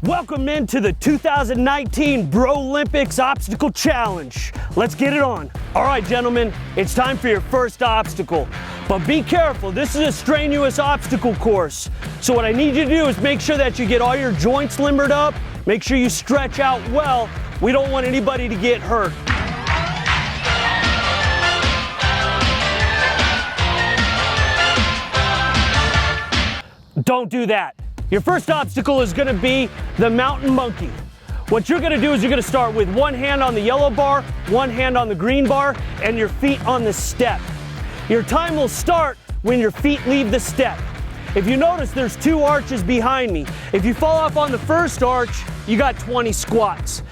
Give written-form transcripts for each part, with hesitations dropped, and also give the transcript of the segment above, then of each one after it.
Welcome into the 2019 Brolympics Obstacle Challenge. Let's get it on. All right, gentlemen, it's time for your first obstacle. But be careful, this is a strenuous obstacle course. So what I need you to do is make sure that you get all your joints limbered up, make sure you stretch out well. We don't want anybody to get hurt. Don't do that. Your first obstacle is going to be the mountain monkey. What you're going to do is you're going to start with one hand on the yellow bar, one hand on the green bar, and your feet on the step. Your time will start when your feet leave the step. If you notice, there's two arches behind me. If you fall off on the first arch, you got 20 squats.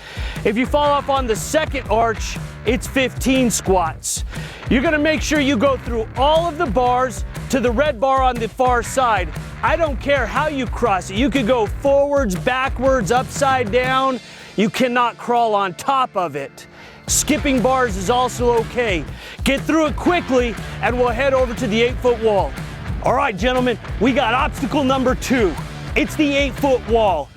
If you fall off on the second arch, it's 15 squats. You're going to make sure you go through all of the bars to the red bar on the far side. I don't care how you cross it. You could go forwards, backwards, upside down. You cannot crawl on top of it. Skipping bars is also okay. Get through it quickly and we'll head over to the 8-foot wall. All right, gentlemen, we got obstacle number 2. It's the 8-foot wall.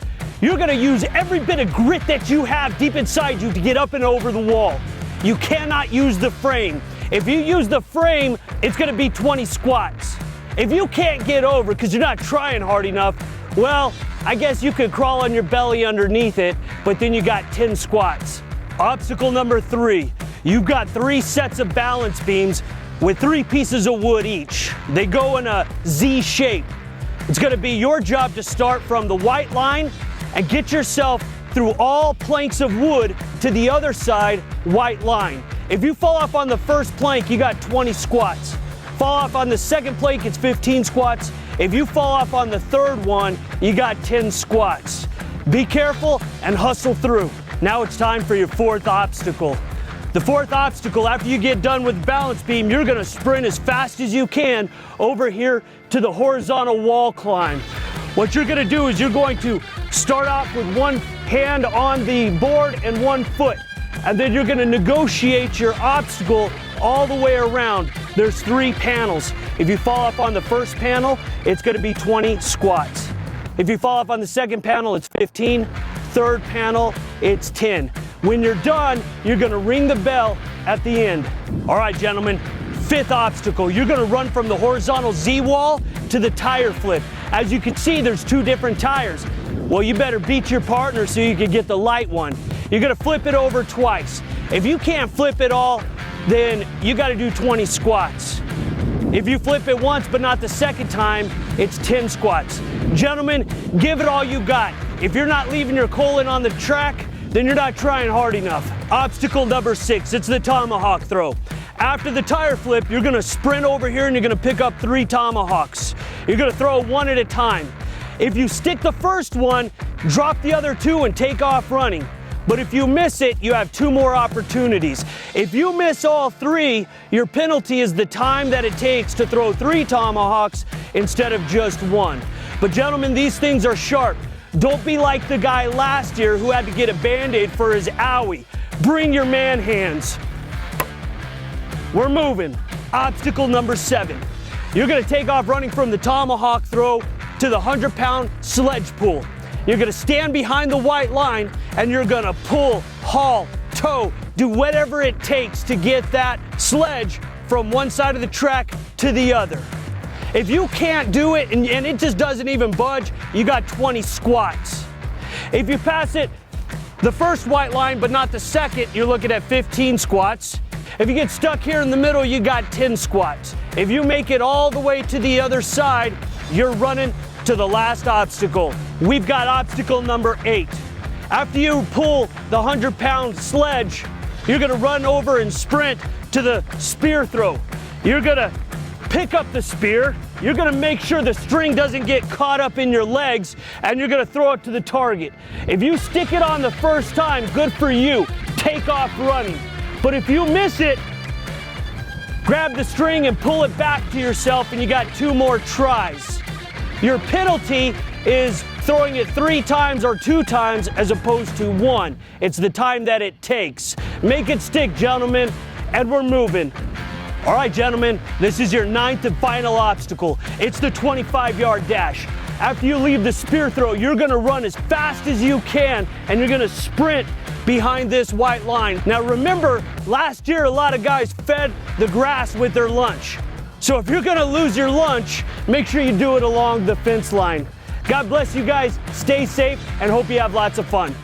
You're gonna use every bit of grit that you have deep inside you to get up and over the wall. You cannot use the frame. If you use the frame, it's gonna be 20 squats. If you can't get over because you're not trying hard enough, well, I guess you could crawl on your belly underneath it, but then you got 10 squats. Obstacle number 3, you've got 3 sets of balance beams with 3 pieces of wood each. They go in a Z shape. It's gonna be your job to start from the white line and get yourself through all planks of wood to the other side, white line. If you fall off on the first plank, you got 20 squats. Fall off on the second plank, it's 15 squats. If you fall off on the third one, you got 10 squats. Be careful and hustle through. Now it's time for your 4th obstacle. The 4th obstacle, after you get done with the balance beam, you're gonna sprint as fast as you can over here to the horizontal wall climb. What you're gonna do is you're going to start off with one hand on the board and one foot. And then you're gonna negotiate your obstacle all the way around. There's 3 panels. If you fall off on the first panel, it's gonna be 20 squats. If you fall off on the second panel, it's 15. Third panel, it's 10. When you're done, you're gonna ring the bell at the end. All right, gentlemen, 5th obstacle. You're gonna run from the horizontal Z wall to the tire flip. As you can see, there's 2 different tires. Well, you better beat your partner so you can get the light one. You're gonna flip it over twice. If you can't flip it all, then you gotta do 20 squats. If you flip it once but not the second time, it's 10 squats. Gentlemen, give it all you got. If you're not leaving your colon on the track, then you're not trying hard enough. Obstacle number 6, it's the Tomahawk Throw. After the tire flip, you're gonna sprint over here and you're gonna pick up 3 tomahawks. You're gonna throw one at a time. If you stick the first one, drop the other 2 and take off running. But if you miss it, you have 2 more opportunities. If you miss all 3, your penalty is the time that it takes to throw 3 tomahawks instead of just 1. But gentlemen, these things are sharp. Don't be like the guy last year who had to get a Band-Aid for his owie. Bring your man hands. We're moving. Obstacle number 7. You're gonna take off running from the Tomahawk Throw to the 100-pound sledge pull. You're gonna stand behind the white line and you're gonna pull, haul, tow, do whatever it takes to get that sledge from one side of the track to the other. If you can't do it and it just doesn't even budge, you got 20 squats. If you pass it the first white line but not the second, you're looking at 15 squats. If you get stuck here in the middle, you got 10 squats. If you make it all the way to the other side, you're running to the last obstacle. We've got obstacle number 8. After you pull the 100-pound sledge, you're gonna run over and sprint to the spear throw. You're gonna pick up the spear, you're gonna make sure the string doesn't get caught up in your legs, and you're gonna throw it to the target. If you stick it on the first time, good for you. Take off running. But if you miss it, grab the string and pull it back to yourself, and you got 2 more tries. Your penalty is throwing it 3 times or 2 times as opposed to 1. It's the time that it takes. Make it stick, gentlemen, and we're moving. All right, gentlemen, this is your 9th and final obstacle. It's the 25-yard dash. after you leave the spear throw, you're gonna run as fast as you can, and you're gonna sprint behind this white line. Now remember, last year a lot of guys fed the grass with their lunch. So if you're gonna lose your lunch, make sure you do it along the fence line. God bless you guys, stay safe, and hope you have lots of fun.